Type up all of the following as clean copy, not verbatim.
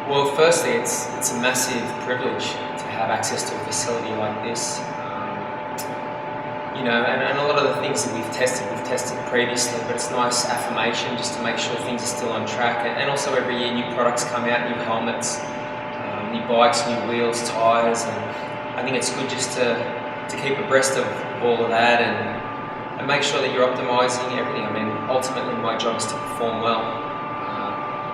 Well, firstly, it's a massive privilege to have access to a facility like this. And a lot of the things that we've tested previously, but it's nice affirmation just to make sure things are still on track. And also every year new products come out, new helmets, new bikes, new wheels, tyres, and I think it's good just to keep abreast of all of that and make sure that you're optimising everything. I mean, ultimately my job is to perform well.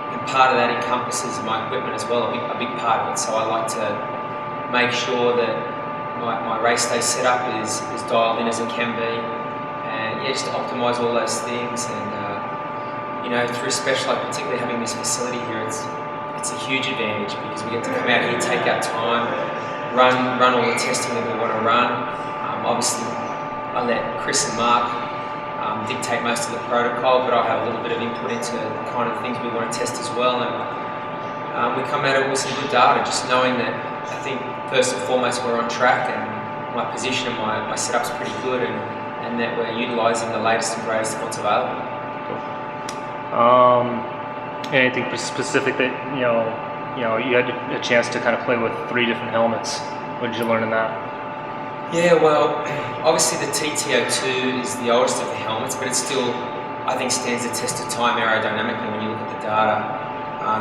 And part of that encompasses my equipment as well, a big part of it. So I like to make sure that my race day setup is dialed in as it can be, and yeah, just to optimise all those things. And through Specialized, particularly having this facility here, it's a huge advantage because we get to come out here, take our time, run all the testing that we want to run. Obviously, I let Chris and Mark dictate most of the protocol, but I have a little bit of input into the kind of things we want to test as well. And we come at it with some good data, just knowing that I think first and foremost we're on track and my position and my setup's pretty good, and that we're utilising the latest and greatest of what's available. Anything specific that you had a chance to kind of play with 3 different helmets? What did you learn in that? Yeah, well, obviously the TTO2 is the oldest of the helmets, but it still, I think, stands the test of time aerodynamically when you look at the data.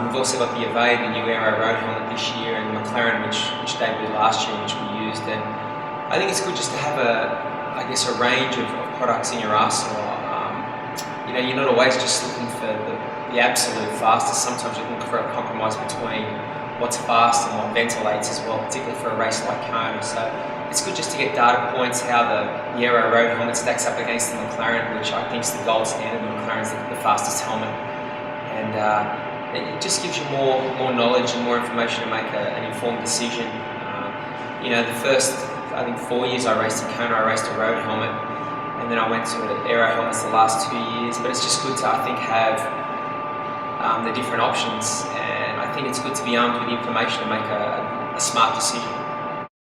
We've also got the Evade, the new Aero Road helmet this year, and the McLaren, which debuted last year, which we used. And I think it's good just to have a range of products in your arsenal. You're not always just looking for the absolute fastest. Sometimes you're looking for a compromise between what's fast and what ventilates as well, particularly for a race like Kona. So it's good just to get data points, how the Aero Road helmet stacks up against the McLaren, which I think is the gold standard. The McLaren's the fastest helmet. And it just gives you more knowledge and more information to make an informed decision. The first, I think, 4 years I raced in Kona, I raced a road helmet, and then I went to aero helmets the last 2 years. But it's just good to, I think, have the different options, and I think it's good to be armed with the information to make a smart decision.